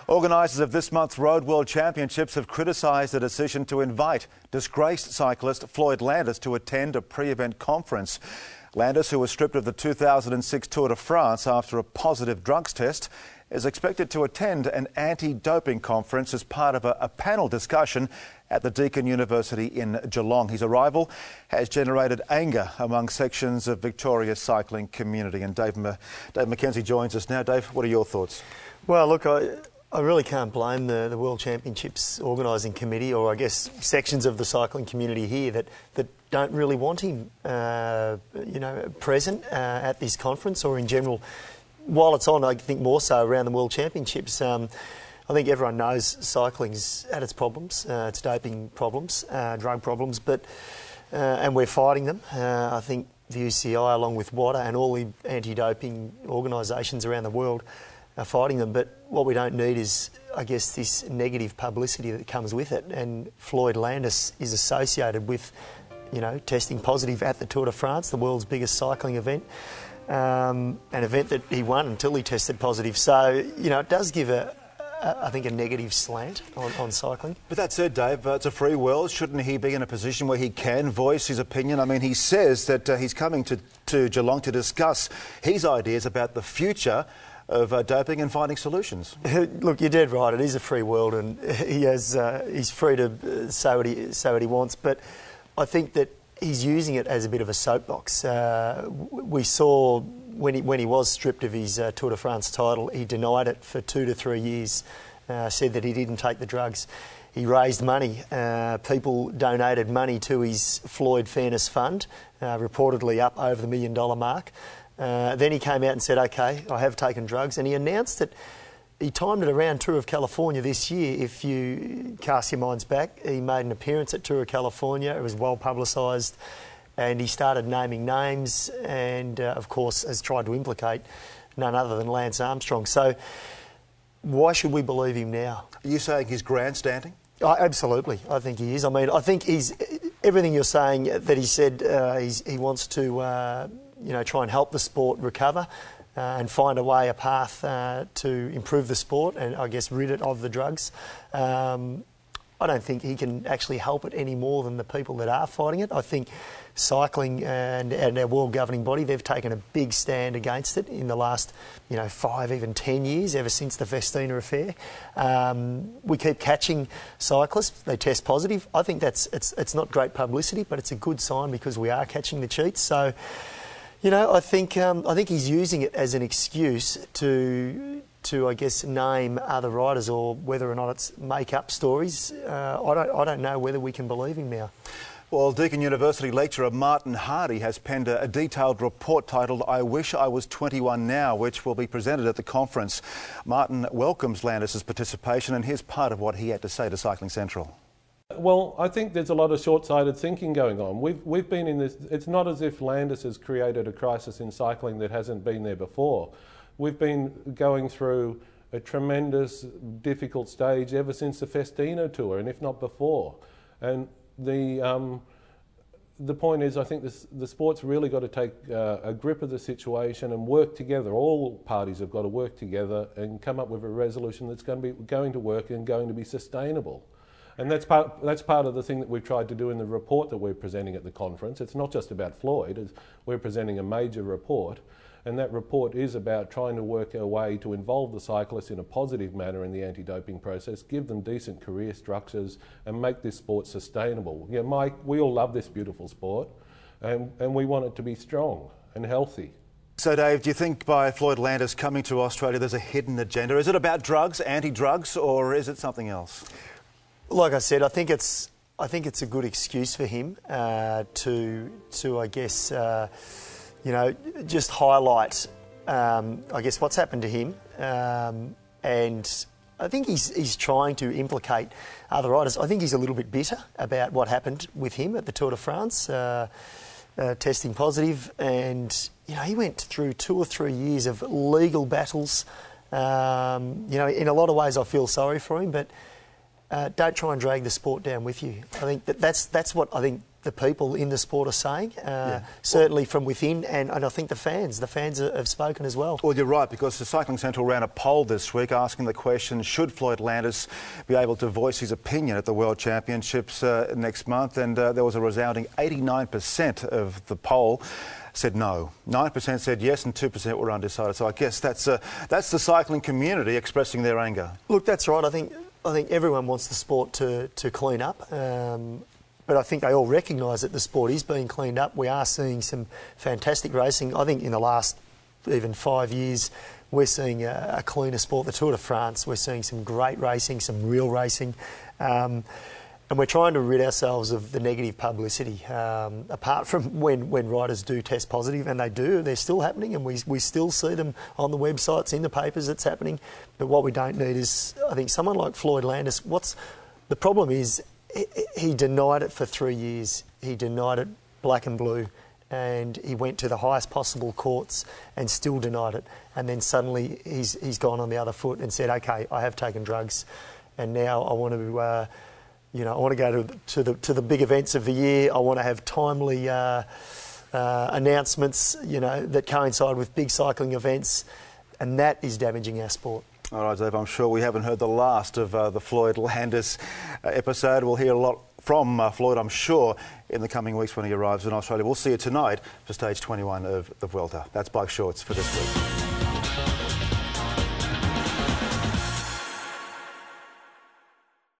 Organisers of this month's Road World Championships have criticised the decision to invite disgraced cyclist Floyd Landis to attend a pre-event conference. Landis, who was stripped of the 2006 Tour de France after a positive drugs test, is expected to attend an anti-doping conference as part of a panel discussion at the Deakin University in Geelong. His arrival has generated anger among sections of Victoria's cycling community. And Dave McKenzie joins us now. Dave, what are your thoughts? Well, look, I really can't blame the World Championships organising committee, or I guess sections of the cycling community here that don't really want him, present at this conference or in general. While it's on, I think more so around the World Championships. I think everyone knows cycling's had its problems, its doping problems, drug problems, and we're fighting them. I think the UCI, along with WADA and all the anti-doping organisations around the world, are fighting them. But what we don't need is, I guess, this negative publicity that comes with it. And Floyd Landis is associated with, testing positive at the Tour de France, the world's biggest cycling event. An event that he won until he tested positive. So, it does give I think a negative slant on cycling. But that said, Dave, it's a free world. Shouldn't he be in a position where he can voice his opinion? I mean, he says that he's coming to Geelong to discuss his ideas about the future of doping and finding solutions. Look, you're dead right. It is a free world, and he's free to say what he wants. But I think that he's using it as a bit of a soapbox. We saw when he was stripped of his Tour de France title, he denied it for 2 to 3 years, said that he didn't take the drugs. He raised money. People donated money to his Floyd Fairness Fund, reportedly up over the $1 million mark. Then he came out and said, OK, I have taken drugs, and he announced that he timed it around Tour of California this year. If you cast your minds back, he made an appearance at Tour of California. It was well publicised, and he started naming names and, of course, has tried to implicate none other than Lance Armstrong. So why should we believe him now? Are you saying he's grandstanding? Absolutely, I think he is. I mean, I think he's everything you're saying that he said. He wants to, try and help the sport recover. And find a path to improve the sport and, I guess, rid it of the drugs. I don't think he can actually help it any more than the people that are fighting it. I think cycling and our world governing body, they've taken a big stand against it in the last, 5, even 10 years, ever since the Festina affair. We keep catching cyclists. They test positive. I think it's not great publicity, but it's a good sign because we are catching the cheats. So, I think he's using it as an excuse to I guess name other riders, or whether or not it's make-up stories. I don't know whether we can believe him now. Well, Deakin University lecturer Martin Hardy has penned a detailed report titled "I Wish I Was 21 Now," which will be presented at the conference. Martin welcomes Landis' participation, and here's part of what he had to say to Cycling Central. Well, I think there's a lot of short-sighted thinking going on. We've been in this. It's not as if Landis has created a crisis in cycling that hasn't been there before. We've been going through a tremendous, difficult stage ever since the Festina Tour, and if not before. And the point is, I think the sport's really got to take a grip of the situation and work together. All parties have got to work together and come up with a resolution that's going to work and going to be sustainable. And that's part of the thing that we've tried to do in the report that we're presenting at the conference. It's not just about Floyd. We're presenting a major report, and that report is about trying to work a way to involve the cyclists in a positive manner in the anti-doping process, give them decent career structures, and make this sport sustainable. Mike, we all love this beautiful sport, and we want it to be strong and healthy. So, Dave, do you think by Floyd Landis coming to Australia there's a hidden agenda? Is it about drugs, anti-drugs, or is it something else? Like I said, I think it's a good excuse for him to I guess just highlight I guess what's happened to him, and I think he's trying to implicate other riders. I think he's a little bit bitter about what happened with him at the Tour de France, testing positive, and he went through 2 or 3 years of legal battles. In a lot of ways I feel sorry for him, but don't try and drag the sport down with you. I think that's what I think the people in the sport are saying, certainly from within, and I think the fans have spoken as well. Well, you're right, because the Cycling Central ran a poll this week asking the question, should Floyd Landis be able to voice his opinion at the World Championships next month? And there was a resounding 89% of the poll said no. 9% said yes and 2% were undecided. So I guess that's the cycling community expressing their anger. Look, that's right. I think everyone wants the sport to clean up. But I think they all recognise that the sport is being cleaned up. We are seeing some fantastic racing. I think in the last even 5 years, we're seeing a cleaner sport. The Tour de France, we're seeing some great racing, some real racing. And we're trying to rid ourselves of the negative publicity. Apart from when riders do test positive, and they do, they're still happening, and we still see them on the websites, in the papers, it's happening. But what we don't need is, I think, someone like Floyd Landis. The problem is, he denied it for 3 years. He denied it black and blue, and he went to the highest possible courts and still denied it. And then suddenly he's gone on the other foot and said, "Okay, I have taken drugs, and now I want to, I want to go to the big events of the year. I want to have timely announcements, that coincide with big cycling events," and that is damaging our sport. All right, Dave, I'm sure we haven't heard the last of the Floyd Landis episode. We'll hear a lot from Floyd, I'm sure, in the coming weeks when he arrives in Australia. We'll see you tonight for stage 21 of the Vuelta. That's Bike Shorts for this week.